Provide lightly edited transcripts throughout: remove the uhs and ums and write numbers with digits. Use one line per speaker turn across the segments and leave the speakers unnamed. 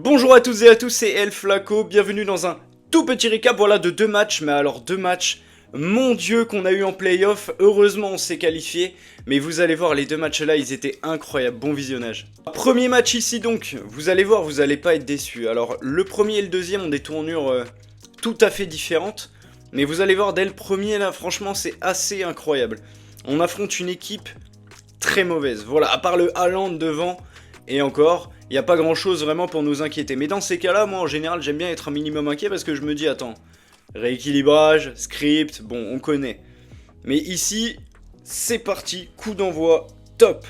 Bonjour à toutes et à tous, c'est Elflaco, bienvenue dans un tout petit récap, voilà, de deux matchs, mais alors deux matchs, mon dieu, qu'on a eu en playoff. Heureusement on s'est qualifié, mais vous allez voir, les deux matchs là, ils étaient incroyables, bon visionnage. Premier match ici donc, vous allez voir, vous allez pas être déçus. Alors le premier et le deuxième ont des tournures tout à fait différentes, mais vous allez voir, dès le premier là, franchement c'est assez incroyable. On affronte une équipe très mauvaise, voilà, à part le Haaland devant, et encore... Il n'y a pas grand chose vraiment pour nous inquiéter. Mais dans ces cas-là, moi en général, j'aime bien être un minimum inquiet parce que je me dis, attends, rééquilibrage, script, bon, on connaît. Mais ici, c'est parti, coup d'envoi, top.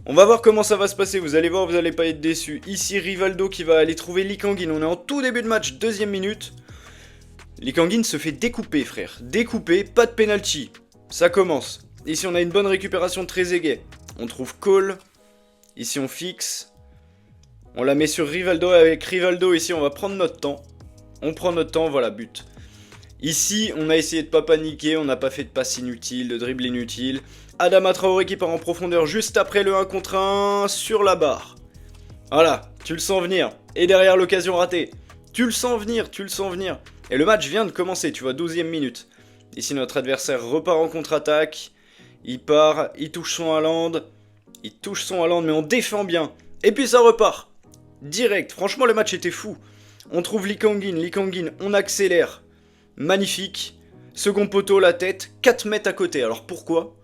On va voir comment ça va se passer, vous allez voir, vous n'allez pas être déçus. Ici, Rivaldo qui va aller trouver Lee Kang-in. On est en tout début de match, deuxième minute. Lee Kang-in se fait découper, frère. Découper, pas de penalty. Ça commence. Ici, on a une bonne récupération de Trezeguet. On trouve Cole. Ici, on fixe. On la met sur Rivaldo, avec Rivaldo ici on va prendre notre temps. On prend notre temps, voilà, but. Ici on a essayé de pas paniquer, on n'a pas fait de passe inutile, de dribble inutile. Adama Traoré qui part en profondeur juste après le 1 contre 1 sur la barre. Voilà, tu le sens venir. Et derrière l'occasion ratée. Tu le sens venir, tu le sens venir. Et le match vient de commencer, tu vois, 12e minute. Ici notre adversaire repart en contre-attaque. Il part, il touche son Haaland. Il touche son Haaland mais on défend bien. Et puis ça repart. Direct, franchement le match était fou. On trouve Lee Kang-in, on accélère. Magnifique. Second poteau, la tête, 4 mètres à côté. Alors pourquoi?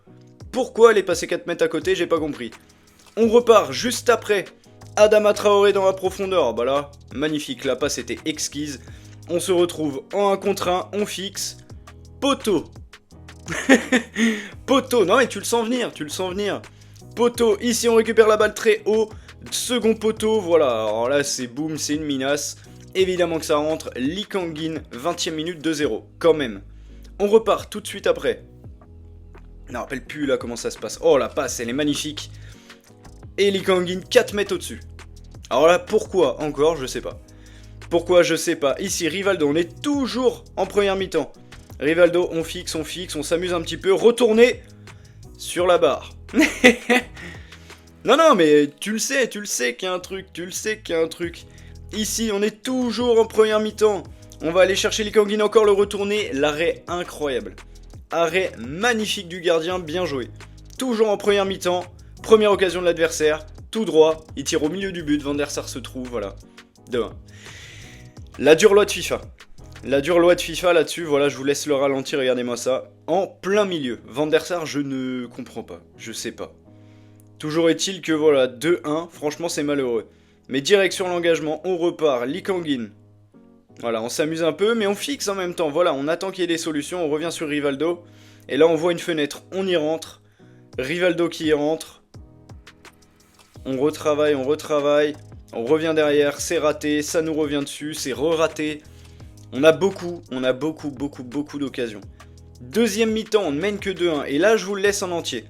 Pourquoi elle est passée 4 mètres à côté? J'ai pas compris. On repart juste après. Adama Traoré dans la profondeur. Bah là, magnifique, la passe était exquise. On se retrouve en 1 contre 1, on fixe. Poteau. Poteau, non mais tu le sens venir, tu le sens venir. Poteau, ici on récupère la balle très haut. Second poteau, voilà, alors là c'est boum, c'est une minace. Évidemment que ça rentre, Lee Kang-in, 20e minute, 2-0, quand même. On repart tout de suite après. Je ne me rappelle plus là comment ça se passe. Oh la passe, elle est magnifique. Et Lee Kang-in, 4 mètres au-dessus. Alors là, pourquoi encore, je sais pas. Pourquoi, je sais pas. Ici, Rivaldo, on est toujours en première mi-temps. Rivaldo, on fixe, on s'amuse un petit peu. Retourner sur la barre. Non, mais tu le sais qu'il y a un truc, Ici, on est toujours en première mi-temps. On va aller chercher Lee Kang-in, encore le retourner. L'arrêt incroyable. Arrêt magnifique du gardien, bien joué. Toujours en première mi-temps. Première occasion de l'adversaire. Tout droit. Il tire au milieu du but. Van der Sar se trouve, voilà. 2-1. La dure loi de FIFA. La dure loi de FIFA là-dessus, voilà, je vous laisse le ralentir, regardez-moi ça. En plein milieu. Van der Sar, je ne comprends pas. Je sais pas. Toujours est-il que voilà, 2-1, franchement c'est malheureux. Mais direction l'engagement, on repart, Lee Kang-in. Voilà, on s'amuse un peu, mais on fixe en même temps. Voilà, on attend qu'il y ait des solutions, on revient sur Rivaldo. Et là on voit une fenêtre, on y rentre. Rivaldo qui y rentre. On retravaille, on revient derrière, c'est raté, ça nous revient dessus, c'est re-raté. On a beaucoup d'occasions. Deuxième mi-temps, on ne mène que 2-1, et là je vous le laisse en entier.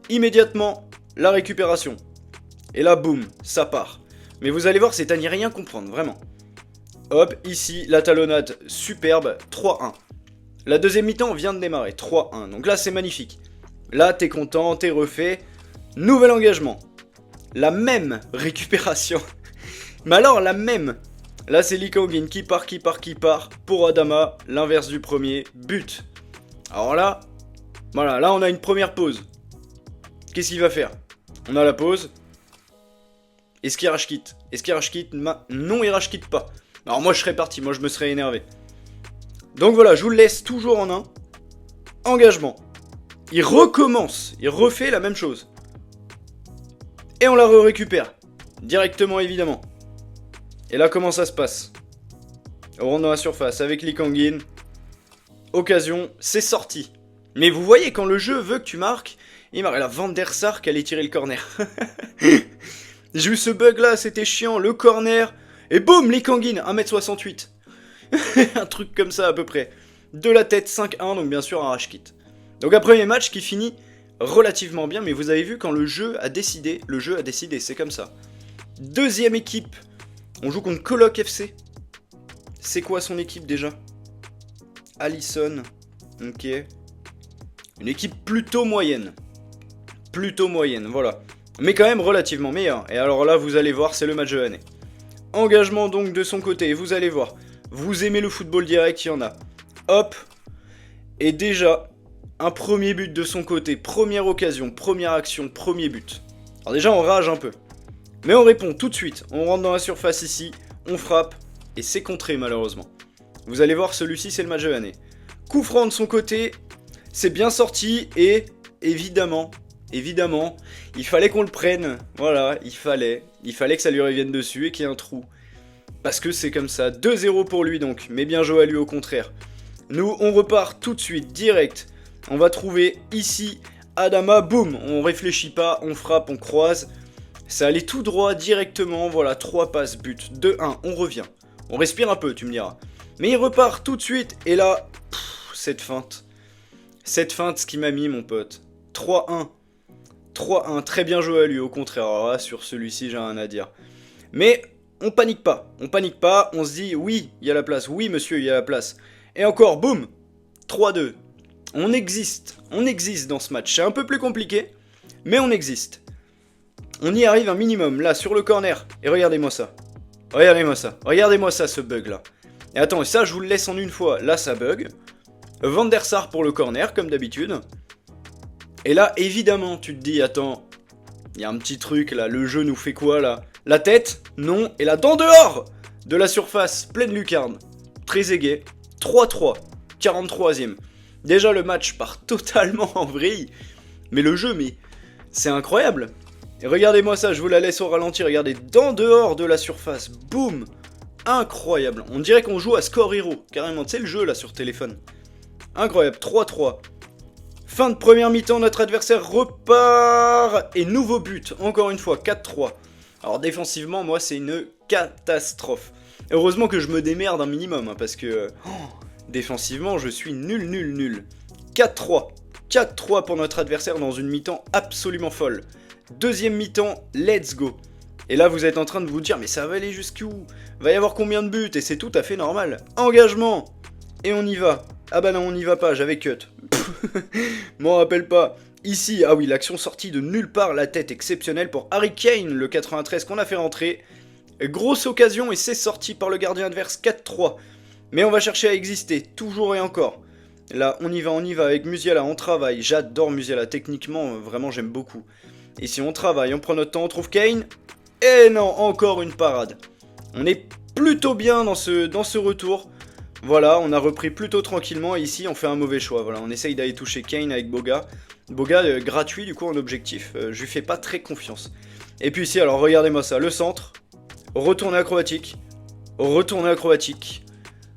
Immédiatement, la récupération. Et là, boum, ça part. Mais vous allez voir, c'est à n'y rien comprendre, vraiment. Hop, ici, la talonnade, superbe, 3-1. La deuxième mi-temps vient de démarrer, 3-1. Donc là, c'est magnifique. Là, t'es content, t'es refait. Nouvel engagement. La même récupération. Mais alors, la même. Là, c'est Lee Kang-in qui part. Pour Adama, l'inverse du premier, but. Alors là, voilà, là, on a une première pause. Qu'est-ce qu'il va faire? On a la pause. Est-ce qu'il rage quitte? Non, il rage quitte pas. Alors moi je serais parti, moi je me serais énervé. Donc voilà, je vous le laisse toujours en un. Engagement. Il recommence, il refait la même chose. Et on la récupère. Directement évidemment. Et là comment ça se passe? On rentre dans la surface avec Lee Kang-in. Occasion, c'est sorti. Mais vous voyez quand le jeu veut que tu marques, il marque la Van der Sar qui allait tirer le corner. J'ai eu ce bug là, c'était chiant, le corner. Et boum, Lee Kang-in, 1m68. Un truc comme ça à peu près. De la tête, 5-1, donc bien sûr un rage kit. Donc un premier match qui finit relativement bien, mais vous avez vu quand le jeu a décidé, c'est comme ça. Deuxième équipe, on joue contre Coloc FC. C'est quoi son équipe déjà? Alisson, ok. Une équipe plutôt moyenne. Voilà. Mais quand même relativement meilleure. Et alors là, vous allez voir, c'est le match de l'année. Engagement donc de son côté, vous allez voir. Vous aimez le football direct, il y en a. Hop. Et déjà, un premier but de son côté. Première occasion, première action, premier but. Alors déjà, on rage un peu. Mais on répond tout de suite. On rentre dans la surface ici, on frappe. Et c'est contré malheureusement. Vous allez voir, celui-ci, c'est le match de l'année. Coup franc de son côté. C'est bien sorti et évidemment, il fallait qu'on le prenne. Voilà, il fallait que ça lui revienne dessus et qu'il y ait un trou. Parce que c'est comme ça. 2-0 pour lui donc, mais bien joué à lui au contraire. Nous, on repart tout de suite, direct. On va trouver ici Adama, boum. On réfléchit pas, on frappe, on croise. Ça allait tout droit, directement. Voilà, 3 passes, but. 2-1, on revient. On respire un peu, tu me diras. Mais il repart tout de suite. Et là, cette feinte. Cette feinte, ce qui m'a mis, mon pote. 3-1. 3-1, très bien joué à lui, au contraire. Alors là, sur celui-ci, j'ai rien à dire. Mais on panique pas. On se dit, oui, il y a la place. Oui, monsieur, il y a la place. Et encore, boum. 3-2. On existe dans ce match. C'est un peu plus compliqué, mais on existe. On y arrive un minimum, là, sur le corner. Et regardez-moi ça. Regardez-moi ça, ce bug-là. Et attends, ça, je vous le laisse en une fois. Là, ça bug. Van der Sar pour le corner, comme d'habitude. Et là, évidemment, tu te dis, attends, il y a un petit truc, là. Le jeu nous fait quoi, là? La tête? Non. Et la dent dehors de la surface, pleine lucarne. Très aiguë. 3-3. 43e. Déjà, le match part totalement en vrille. Mais le jeu, c'est incroyable. Et regardez-moi ça, je vous la laisse au ralenti. Regardez, dent dehors de la surface. Boum. Incroyable. On dirait qu'on joue à Score Hero. Carrément, tu sais, le jeu, là, sur téléphone. Incroyable. 3-3. Fin de première mi-temps, notre adversaire repart. Et nouveau but. Encore une fois, 4-3. Alors, défensivement, moi, c'est une catastrophe. Heureusement que je me démerde un minimum, hein, parce que... défensivement, je suis nul. 4-3. 4-3 pour notre adversaire dans une mi-temps absolument folle. Deuxième mi-temps, let's go. Et là, vous êtes en train de vous dire, mais ça va aller jusqu'où? Va y avoir combien de buts? Et c'est tout à fait normal. Engagement. Et on y va. Ah bah non, on n'y va pas, j'avais cut. M'en rappelle pas. Ici, ah oui, l'action sortie de nulle part, la tête exceptionnelle pour Harry Kane, le 93 qu'on a fait rentrer. Grosse occasion et c'est sorti par le gardien adverse 4-3. Mais on va chercher à exister, toujours et encore. Là, on y va avec Musiala, on travaille. J'adore Musiala, techniquement, vraiment j'aime beaucoup. Ici, on travaille, on prend notre temps, on trouve Kane. Et non, encore une parade. On est plutôt bien dans ce retour. Voilà, on a repris plutôt tranquillement. Et ici, on fait un mauvais choix. Voilà, on essaye d'aller toucher Kane avec Boga. Boga, gratuit, du coup, en objectif. Je lui fais pas très confiance. Et puis ici, alors, regardez-moi ça. Le centre. Retourner acrobatique.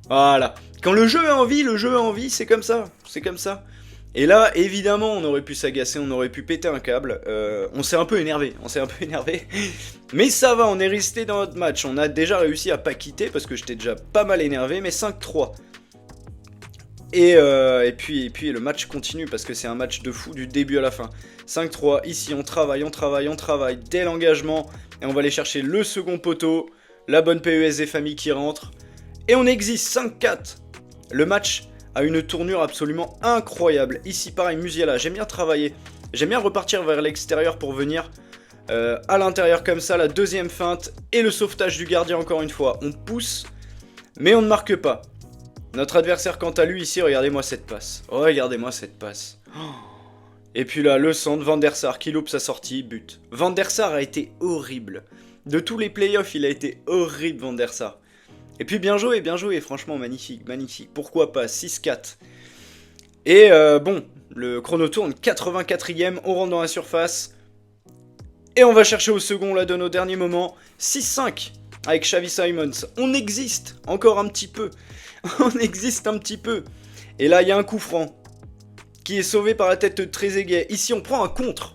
Voilà. Quand le jeu a envie, c'est comme ça. Et là, évidemment, on aurait pu s'agacer, on aurait pu péter un câble. On s'est un peu énervé. Mais ça va, on est resté dans notre match. On a déjà réussi à pas quitter parce que j'étais déjà pas mal énervé, mais 5-3. Et puis le match continue parce que c'est un match de fou du début à la fin. 5-3, ici on travaille dès l'engagement. Et on va aller chercher le second poteau. La bonne PES famille qui rentre. Et on existe, 5-4. Le match a une tournure absolument incroyable. Ici pareil, Musiala, j'aime bien travailler. J'aime bien repartir vers l'extérieur pour venir à l'intérieur comme ça. La deuxième feinte et le sauvetage du gardien encore une fois. On pousse, mais on ne marque pas. Notre adversaire quant à lui ici, regardez-moi cette passe. Et puis là, le centre, Van der Sar qui loupe sa sortie, but. Van der Sar a été horrible. De tous les playoffs, il a été horrible, Van der Sar. Et puis bien joué, franchement, magnifique. Pourquoi pas, 6-4. Et bon, le chrono tourne, 84e, on rentre dans la surface. Et on va chercher au second, là, de nos derniers moments. 6-5, avec Xavi Simons. On existe, encore un petit peu. Et là, il y a un coup franc, qui est sauvé par la tête de Trezeguet. Ici, on prend un contre,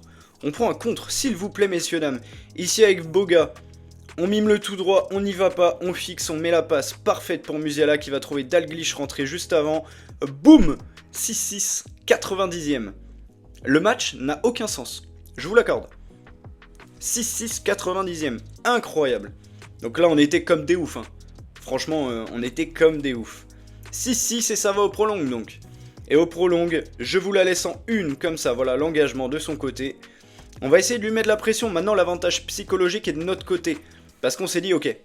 s'il vous plaît, messieurs, dames. Ici, avec Boga. On mime le tout droit, on n'y va pas, on fixe, on met la passe parfaite pour Musiala qui va trouver Dalglish rentré juste avant. Boum, 6-6, 90e. Le match n'a aucun sens, je vous l'accorde. 6-6, 90e, incroyable. Donc là on était comme des oufs, hein. Franchement on était comme des oufs. 6-6 et ça va au prolong donc. Et au prolong, je vous la laisse en une comme ça, voilà l'engagement de son côté. On va essayer de lui mettre la pression, maintenant l'avantage psychologique est de notre côté. Parce qu'on s'est dit, ok,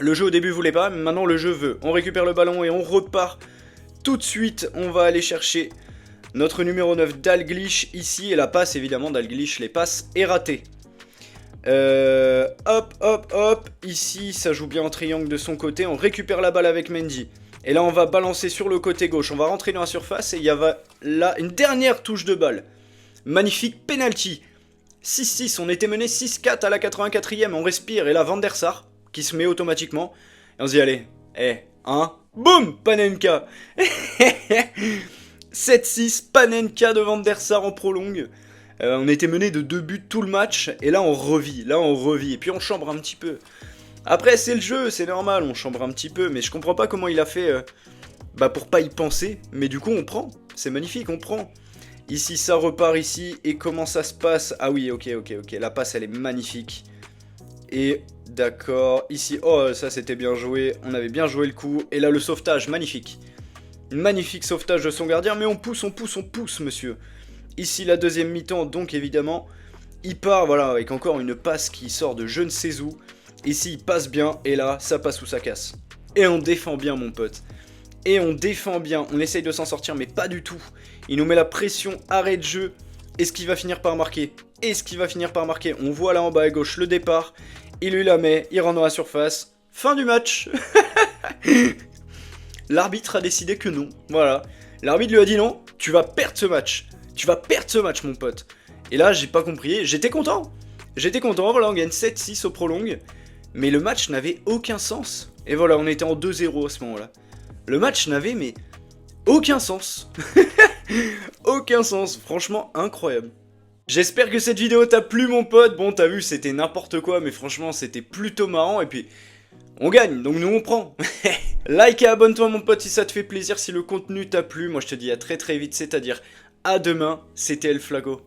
Le jeu au début voulait pas, mais maintenant le jeu veut. On récupère le ballon et on repart tout de suite. On va aller chercher notre numéro 9 Dalglish ici. Et la passe évidemment Dalglish, les passes est ratée. Hop, hop, hop. Ici ça joue bien en triangle de son côté. On récupère la balle avec Mendy. Et là on va balancer sur le côté gauche. On va rentrer dans la surface et il y a là une dernière touche de balle. Magnifique penalty. 6-6, on était mené 6-4 à la 84e. On respire et là Van der Sar qui se met automatiquement. Et on se dit allez, boum, Panenka. 7-6, Panenka de Van der Sar en prolongue. On était mené de 2 buts tout le match. Et là on revit, Et puis on chambre un petit peu. Après c'est le jeu, c'est normal, on chambre un petit peu. Mais je comprends pas comment il a fait pour pas y penser. Mais du coup on prend, c'est magnifique, on prend. Ici ça repart ici. Et comment ça se passe? Ah oui, ok. La passe elle est magnifique. Et d'accord, ici, oh ça c'était bien joué. On avait bien joué le coup. Et là le sauvetage, magnifique. Magnifique sauvetage de son gardien. Mais on pousse monsieur. Ici la deuxième mi-temps, donc évidemment il part, voilà, avec encore une passe qui sort de je ne sais où. Ici il passe bien, et là ça passe ou ça casse. Et on défend bien mon pote. Et on défend bien, on essaye de s'en sortir mais pas du tout. Il nous met la pression, arrêt de jeu. Est-ce qu'il va finir par marquer? On voit là en bas à gauche le départ. Il lui la met, il rentre dans la surface. Fin du match. L'arbitre a décidé que non, voilà. L'arbitre lui a dit non, tu vas perdre ce match. Mon pote. Et là j'ai pas compris, j'étais content, voilà, on gagne 7-6 au prolongue. Mais le match n'avait aucun sens. Et voilà, on était en 2-0 à ce moment-là. Le match n'avait mais aucun sens. Aucun sens, franchement incroyable. J'espère que cette vidéo t'a plu mon pote. Bon t'as vu c'était n'importe quoi mais franchement c'était plutôt marrant. Et puis on gagne donc nous on prend. Like et abonne-toi mon pote si ça te fait plaisir, si le contenu t'a plu. Moi je te dis à très vite, c'est à dire à demain. C'était El Flago.